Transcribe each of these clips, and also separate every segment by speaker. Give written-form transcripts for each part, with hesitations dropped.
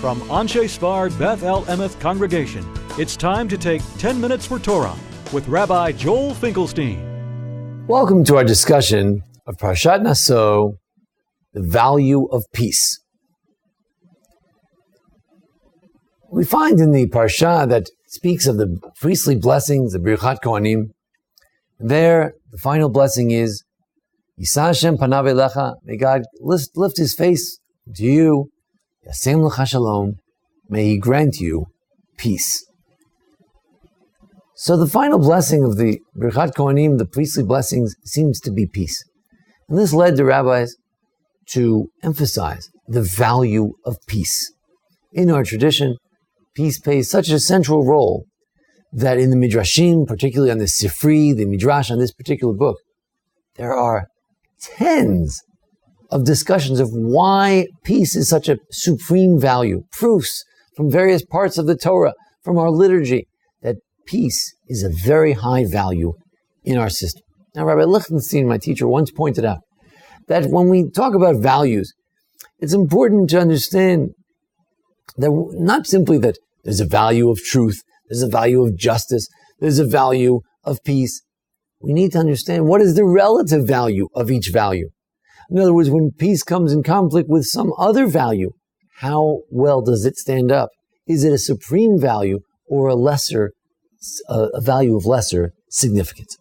Speaker 1: From Anshe Sfard Beth El Emeth Congregation, it's time to take 10 Minutes for Torah with Rabbi Joel Finkelstein.
Speaker 2: Welcome to our discussion of Parashat Naso, the value of peace. We find in the Parsha that speaks of the priestly blessings, the Birchat Kohanim. There, the final blessing is, Yisa Hashem panav elecha, may God lift His face to you, Yasem lecha shalom, may He grant you peace. So the final blessing of the Birchat Kohanim, the priestly blessings, seems to be peace. And this led the rabbis to emphasize the value of peace. In our tradition, peace plays such a central role that in the Midrashim, particularly on the Sifri, the Midrash on this particular book, there are tens of discussions of why peace is such a supreme value. Proofs from various parts of the Torah, from our liturgy, that peace is a very high value in our system. Now, Rabbi Lichtenstein, my teacher, once pointed out that when we talk about values, it's important to understand that not simply that there's a value of truth, there's a value of justice, there's a value of peace. We need to understand what is the relative value of each value. In other words, when peace comes in conflict with some other value, how well does it stand up? Is it a supreme value or a value of lesser significance?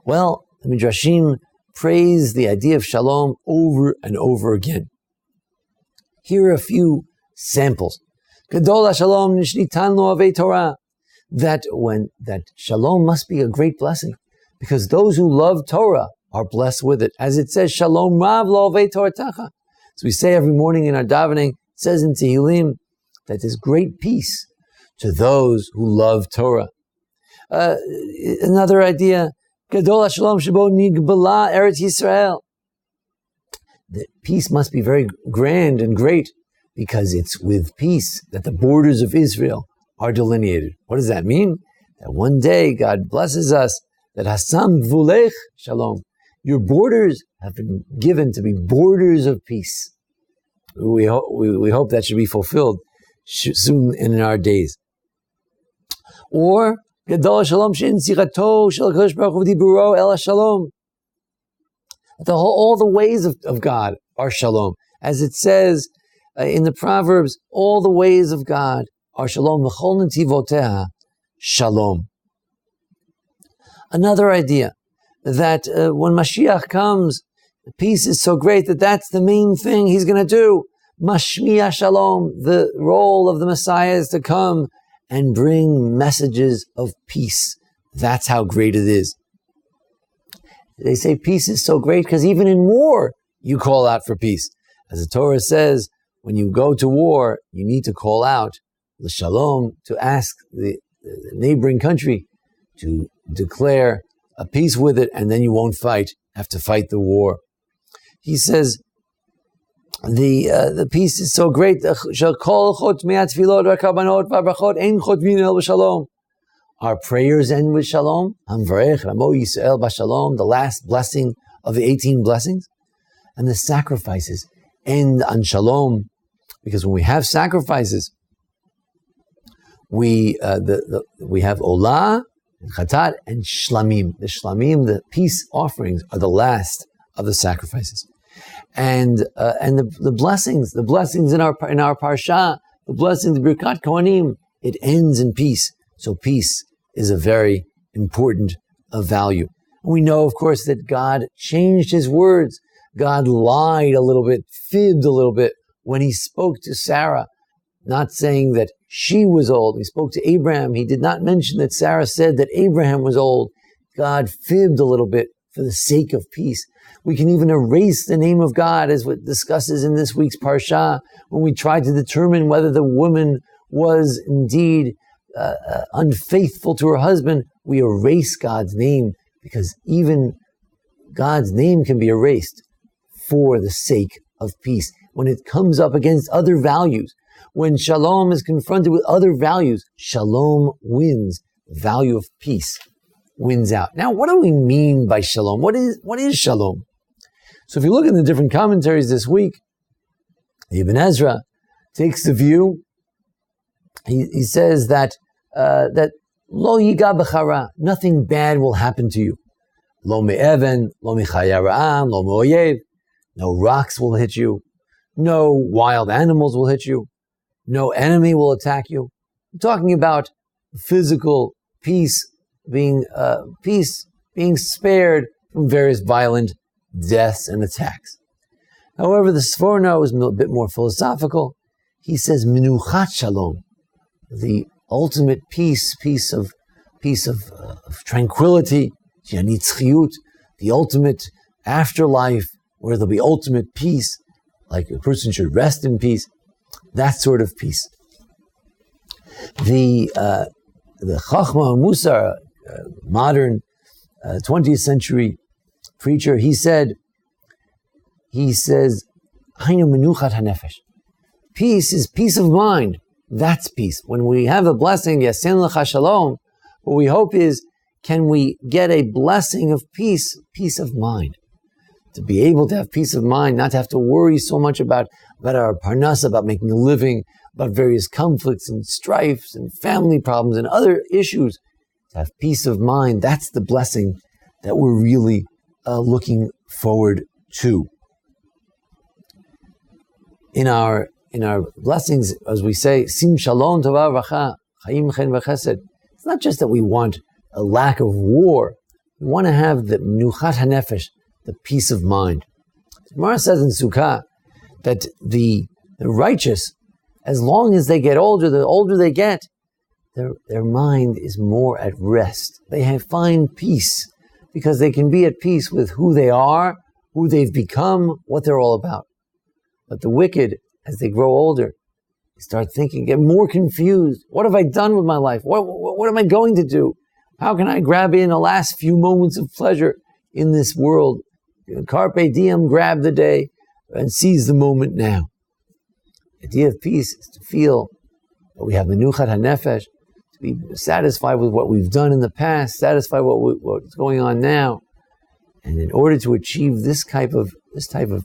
Speaker 2: Well, the Midrashim praise the idea of shalom over and over again. Here are a few samples. Gadol HaShalom nishnitan lo avei Torah. That shalom must be a great blessing, because those who love Torah are blessed with it. As it says, Shalom Rav lo avei Toratacha. So we say every morning in our davening, it says in Tehillim, that there's great peace to those who love Torah. Another idea, Gadol HaShalom shebo nigbala Eretz Yisrael. The peace must be very grand and great, because it's with peace that the borders of Israel are delineated. What does that mean? That one day God blesses us, that Hasam Gvulech Shalom, your borders have been given to be borders of peace. We hope that should be fulfilled soon in our days. Or Gadol Shalom Shein Sichato Shel HaKadosh Baruch Hu Diburo El Shalom. All the ways of God are shalom, as it says in the Proverbs. All the ways of God are shalom. V'chol netivoteha shalom. Another idea, that when Mashiach comes, the peace is so great that that's the main thing He's going to do. Mashmiya shalom, the role of the Messiah is to come and bring messages of peace. That's how great it is. They say peace is so great because even in war, you call out for peace. As the Torah says, when you go to war, you need to call out the shalom, to ask the neighboring country to declare a peace with it, and then you won't have to fight the war. He says, the peace is so great. Our prayers end with shalom. The last blessing of the 18 blessings. And the sacrifices end on shalom. Because when we have sacrifices, we have olah, chatat, and shlamim. The shlamim, the peace offerings, are the last of the sacrifices. And the blessings in our parsha, the blessings of Birkat Kohanim, it ends in peace. So peace is a very important value. And we know, of course, that God changed His words. God lied a little bit, fibbed a little bit when He spoke to Sarah, not saying that she was old. He spoke to Abraham. He did not mention that Sarah said that Abraham was old. God fibbed a little bit for the sake of peace. We can even erase the name of God, as what discusses in this week's Parsha, when we try to determine whether the woman was indeed unfaithful to her husband. We erase God's name, because even God's name can be erased for the sake of peace. When it comes up against other values, when shalom is confronted with other values, shalom wins. The value of peace wins out. Now, what do we mean by shalom? What is shalom? So if you look at the different commentaries this week, Ibn Ezra takes the view, he says that lo yiga b'chara, nothing bad will happen to you. Lo me'even, lo michaya ra'am, lo me'oyev, no rocks will hit you, no wild animals will hit you, no enemy will attack you. I'm talking about physical peace, being spared from various violent deaths and attacks. However, the Sforno is a bit more philosophical. He says, Minuchat Shalom, the ultimate peace of tranquility, Yanitzchiyut, the ultimate afterlife, where there'll be ultimate peace, like a person should rest in peace, that sort of peace. The Chachma Musar, modern 20th century preacher, he says, Hainu menuchat hanefesh. Peace is peace of mind. That's peace. When we have a blessing, yasen lecha shalom, what we hope is, can we get a blessing of peace of mind? To be able to have peace of mind, not to have to worry so much about our parnasa, about making a living, about various conflicts and strifes and family problems and other issues. To have peace of mind, that's the blessing that we're really looking forward to. In our blessings, as we say, Sim Shalom Tova V'cha, Chaim Chen V'chesed. It's not just that we want a lack of war. We want to have the Menuchat HaNefesh, the peace of mind. Gemara says in Sukkah that the righteous, as long as they get older, the older they get, their mind is more at rest. They find peace because they can be at peace with who they are, who they've become, what they're all about. But the wicked, as they grow older, they start thinking, get more confused. What have I done with my life? What am I going to do? How can I grab in the last few moments of pleasure in this world? Carpe diem, grab the day and seize the moment now. The idea of peace is to feel that we have menuchat hanefesh, to be satisfied with what we've done in the past, satisfied with what's going on now. And in order to achieve this type of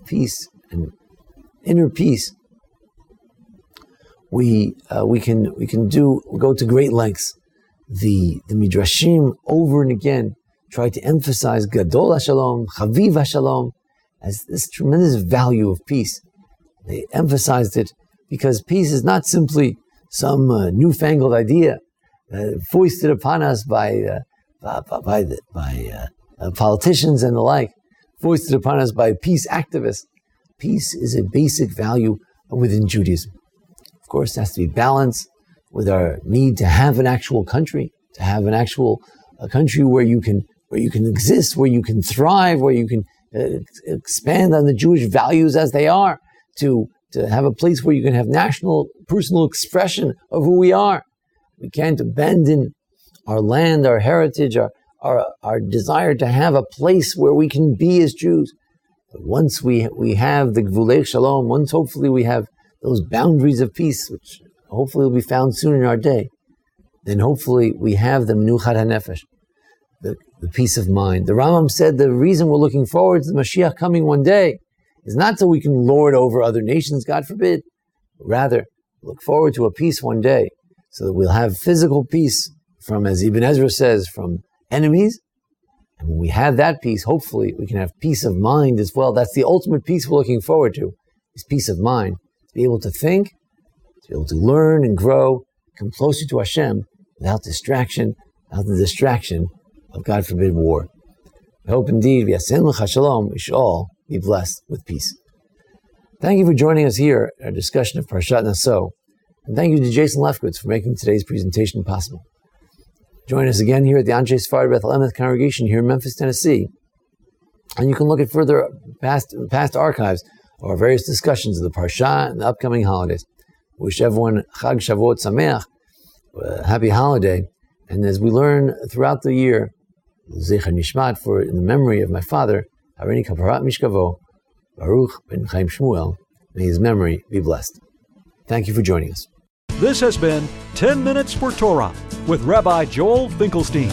Speaker 2: peace and inner peace, we go to great lengths. The Midrashim over and again try to emphasize Gadol HaShalom, Chaviv HaShalom, as this tremendous value of peace. They emphasized it because peace is not simply some newfangled idea foisted upon us by politicians and the like, foisted upon us by peace activists. Peace is a basic value within Judaism. Of course, it has to be balanced with our need to have an actual country, to have a country where you can exist, where you can thrive, where you can expand on the Jewish values as they are, to have a place where you can have national, personal expression of who we are. We can't abandon our land, our heritage, our desire to have a place where we can be as Jews. But once we have the Gvulei Shalom, once hopefully we have those boundaries of peace, which hopefully will be found soon in our day, then hopefully we have the Menuchat HaNefesh, the peace of mind. The Rambam said the reason we're looking forward to the Mashiach coming one day is not so we can lord over other nations, God forbid, but rather look forward to a peace one day so that we'll have physical peace from, as Ibn Ezra says, from enemies. And when we have that peace, hopefully we can have peace of mind as well. That's the ultimate peace we're looking forward to, is peace of mind. To be able to think, to be able to learn and grow, come closer to Hashem without distraction, without the distraction of, God forbid, war. I hope indeed, we should all be blessed with peace. Thank you for joining us here at our discussion of Parshat Naso. And thank you to Jason Lefkowitz for making today's presentation possible. Join us again here at the Anshe Sfard Beth El congregation here in Memphis, Tennessee. And you can look at further past archives of our various discussions of the Parsha and the upcoming holidays. Wish everyone Chag Shavuot Sameach, a happy holiday. And as we learn throughout the year, Zecher Nishmat, for in the memory of my father, Harini Kaparat Mishkavo, Baruch ben Chaim Shmuel, may his memory be blessed. Thank you for joining us.
Speaker 1: This has been 10 Minutes for Torah with Rabbi Joel Finkelstein.